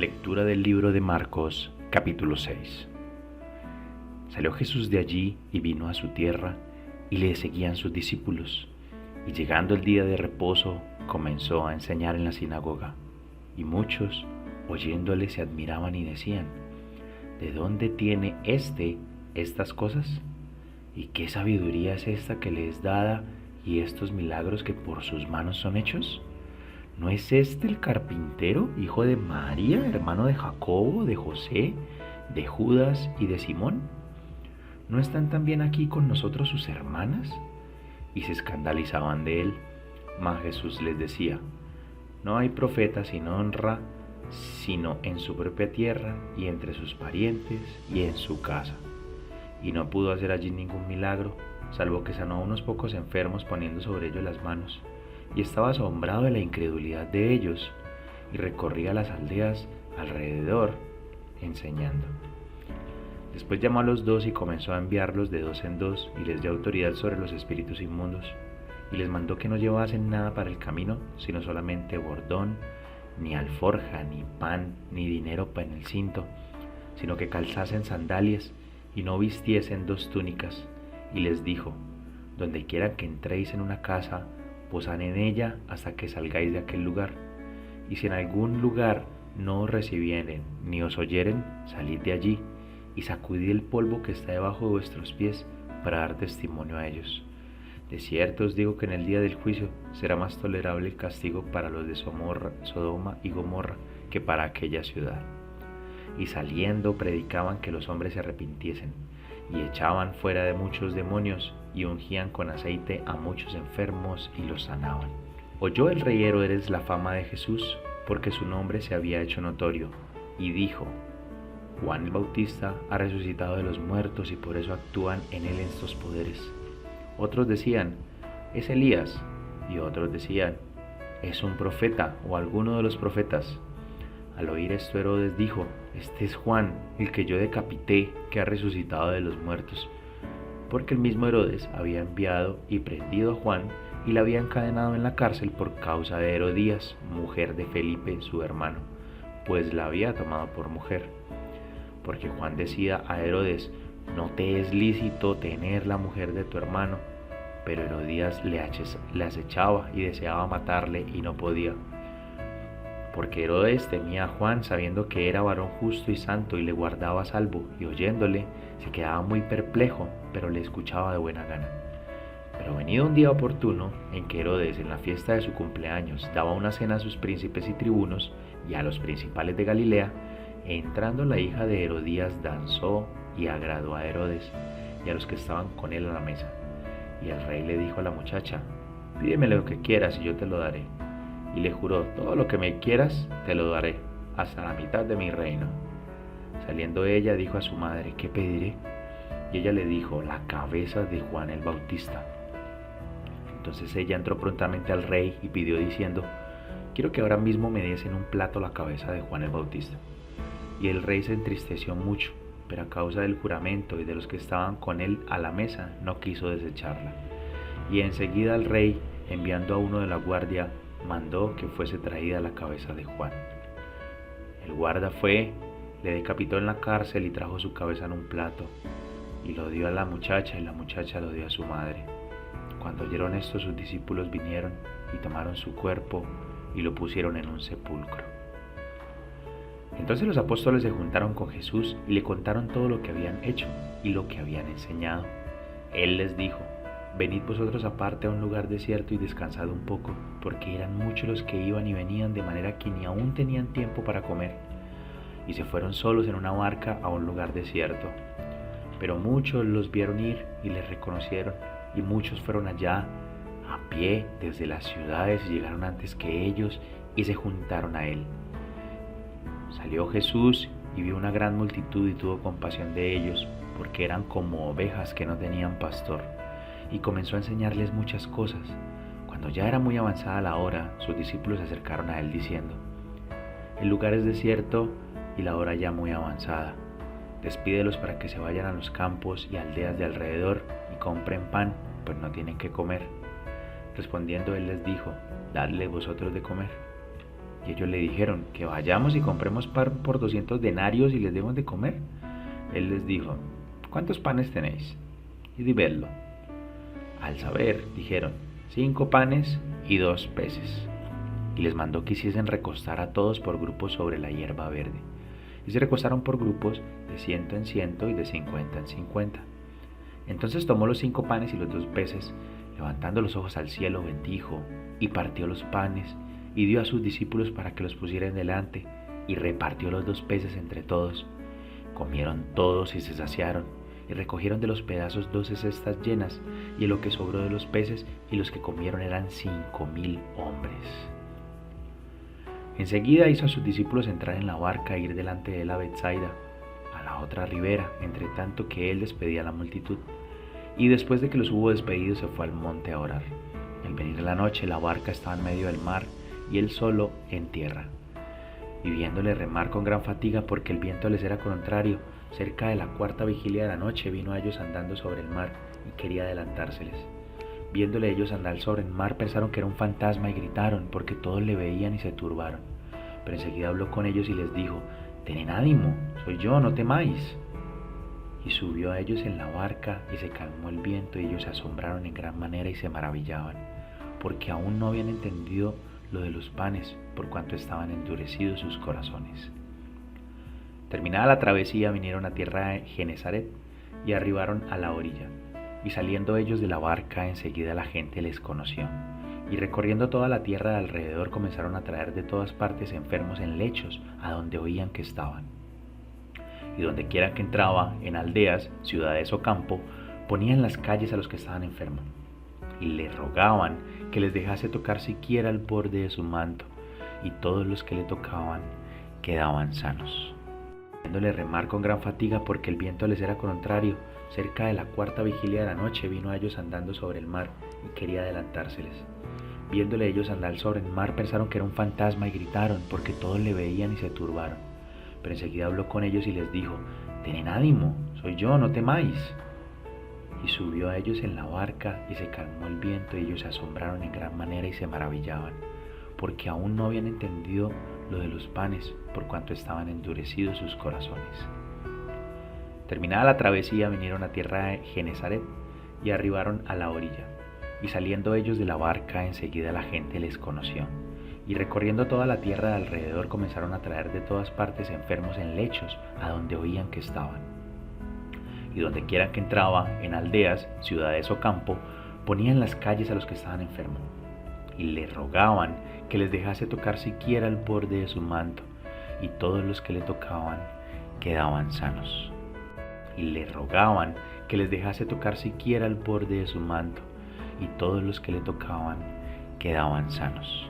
Lectura del libro de Marcos, capítulo 6. Salió Jesús de allí y vino a su tierra, y le seguían sus discípulos. Y llegando el día de reposo, comenzó a enseñar en la sinagoga. Y muchos, oyéndole, se admiraban y decían: ¿de dónde tiene estas cosas? ¿Y qué sabiduría es esta que le es dada, y estos milagros que por sus manos son hechos? ¿No es este el carpintero, hijo de María, hermano de Jacobo, de José, de Judas y de Simón? ¿No están también aquí con nosotros sus hermanas? Y se escandalizaban de él. Mas Jesús les decía: no hay profeta sin honra, sino en su propia tierra, y entre sus parientes, y en su casa. Y no pudo hacer allí ningún milagro, salvo que sanó a unos pocos enfermos poniendo sobre ellos las manos. Y estaba asombrado de la incredulidad de ellos, y recorría las aldeas alrededor, enseñando. Después llamó a los 2 y comenzó a enviarlos de 2 en 2, y les dio autoridad sobre los espíritus inmundos, y les mandó que no llevasen nada para el camino, sino solamente bordón, ni alforja, ni pan, ni dinero en el cinto, sino que calzasen sandalias, y no vistiesen 2 túnicas. Y les dijo: donde quiera que entréis en una casa, posad en ella hasta que salgáis de aquel lugar. Y si en algún lugar no os recibieren ni os oyeren, salid de allí, y sacudid el polvo que está debajo de vuestros pies, para dar testimonio a ellos. De cierto os digo que en el día del juicio será más tolerable el castigo para los de Sodoma y Gomorra que para aquella ciudad. Y saliendo predicaban que los hombres se arrepintiesen, y echaban fuera de muchos demonios, y ungían con aceite a muchos enfermos y los sanaban. Oyó el rey Herodes la fama de Jesús, porque su nombre se había hecho notorio, y dijo: Juan el Bautista ha resucitado de los muertos, y por eso actúan en él estos poderes. Otros decían: es Elías, y otros decían: es un profeta o alguno de los profetas. Al oír esto, Herodes dijo: este es Juan, el que yo decapité, que ha resucitado de los muertos. Porque el mismo Herodes había enviado y prendido a Juan, y la había encadenado en la cárcel por causa de Herodías, mujer de Felipe, su hermano, pues la había tomado por mujer. Porque Juan decía a Herodes: no te es lícito tener la mujer de tu hermano. Pero Herodías le acechaba y deseaba matarle, y no podía. Porque Herodes temía a Juan, sabiendo que era varón justo y santo, y le guardaba a salvo, y oyéndole se quedaba muy perplejo, pero le escuchaba de buena gana. Pero venido un día oportuno, en que Herodes, en la fiesta de su cumpleaños, daba una cena a sus príncipes y tribunos, y a los principales de Galilea, entrando la hija de Herodías danzó y agradó a Herodes, y a los que estaban con él a la mesa. Y el rey le dijo a la muchacha: pídeme lo que quieras y yo te lo daré. Y le juró: todo lo que me quieras te lo daré, hasta la mitad de mi reino. Saliendo ella, dijo a su madre: ¿qué pediré? Y ella le dijo: la cabeza de Juan el Bautista. Entonces ella entró prontamente al rey y pidió diciendo: quiero que ahora mismo me des en un plato la cabeza de Juan el Bautista. Y el rey se entristeció mucho, pero a causa del juramento y de los que estaban con él a la mesa, no quiso desecharla. Y enseguida el rey, enviando a uno de la guardia, mandó que fuese traída la cabeza de Juan. El guarda fue, le decapitó en la cárcel y trajo su cabeza en un plato, y lo dio a la muchacha, y la muchacha lo dio a su madre. Cuando oyeron esto, sus discípulos vinieron y tomaron su cuerpo y lo pusieron en un sepulcro. Entonces los apóstoles se juntaron con Jesús y le contaron todo lo que habían hecho y lo que habían enseñado. Él les dijo: venid vosotros aparte a un lugar desierto y descansad un poco, porque eran muchos los que iban y venían, de manera que ni aún tenían tiempo para comer. Y se fueron solos en una barca a un lugar desierto. Pero muchos los vieron ir y les reconocieron, y muchos fueron allá a pie desde las ciudades y llegaron antes que ellos y se juntaron a él. Salió Jesús y vio una gran multitud y tuvo compasión de ellos, porque eran como ovejas que no tenían pastor, y comenzó a enseñarles muchas cosas. Cuando ya era muy avanzada la hora, sus discípulos se acercaron a él diciendo: el lugar es desierto y la hora ya muy avanzada. Despídelos para que se vayan a los campos y aldeas de alrededor y compren pan, pues no tienen que comer. Respondiendo él les dijo: dadle vosotros de comer. Y ellos le dijeron, que vayamos y compremos pan por 200 denarios y les demos de comer. Él les dijo, ¿cuántos panes tenéis? Y vedlo. Al saber, dijeron, 5 panes y 2 peces. Y les mandó que hiciesen recostar a todos por grupos sobre la hierba verde. Y se recostaron por grupos de 100 en 100 y de 50 en 50. Entonces tomó los 5 panes y los 2 peces, levantando los ojos al cielo, bendijo y partió los panes y dio a sus discípulos para que los pusieran delante, y repartió los 2 peces entre todos. Comieron todos y se saciaron, y recogieron de los pedazos 12 cestas llenas, y lo que sobró de los peces, y los que comieron eran 5000 hombres. Enseguida hizo a sus discípulos entrar en la barca e ir delante de él a Betsaida, a la otra ribera, entre tanto que él despedía a la multitud. Y después de que los hubo despedido, se fue al monte a orar. Al venir la noche, la barca estaba en medio del mar, y él solo en tierra. Y viéndole remar con gran fatiga, porque el viento les era contrario, cerca de la 4ª vigilia de la noche vino a ellos andando sobre el mar, y quería adelantárseles. Viéndole ellos andar sobre el mar, pensaron que era un fantasma y gritaron, porque todos le veían y se turbaron. Pero enseguida habló con ellos y les dijo, «Tened ánimo, soy yo, no temáis». Y subió a ellos en la barca, y se calmó el viento, y ellos se asombraron en gran manera y se maravillaban, porque aún no habían entendido lo de los panes, por cuanto estaban endurecidos sus corazones. Terminada la travesía, vinieron a tierra de Genesaret, y arribaron a la orilla. Y saliendo ellos de la barca, enseguida la gente les conoció. Y recorriendo toda la tierra de alrededor, comenzaron a traer de todas partes enfermos en lechos, a donde oían que estaban. Y donde quiera que entraba, en aldeas, ciudades o campo, ponía en las calles a los que estaban enfermos. Y le rogaban que les dejase tocar siquiera el borde de su manto, y todos los que le tocaban quedaban sanos. Viéndole remar con gran fatiga, porque el viento les era contrario, cerca de la 4ª vigilia de la noche vino a ellos andando sobre el mar, y quería adelantárseles. Viéndole ellos andar sobre el mar, pensaron que era un fantasma y gritaron, porque todos le veían y se turbaron. Pero enseguida habló con ellos y les dijo, «Tened ánimo, soy yo, no temáis». Y subió a ellos en la barca, y se calmó el viento, y ellos se asombraron en gran manera y se maravillaban, porque aún no habían entendido lo de los panes, por cuanto estaban endurecidos sus corazones. Terminada la travesía, vinieron a tierra de Genesaret, y arribaron a la orilla. Y saliendo ellos de la barca, enseguida la gente les conoció. Y recorriendo toda la tierra de alrededor, comenzaron a traer de todas partes enfermos en lechos, a donde oían que estaban. Y donde quiera que entraba, en aldeas, ciudades o campo, ponía en las calles a los que estaban enfermos. Y le rogaban que les dejase tocar siquiera el borde de su manto, y todos los que le tocaban quedaban sanos. Y le rogaban que les dejase tocar siquiera el borde de su manto, y todos los que le tocaban quedaban sanos.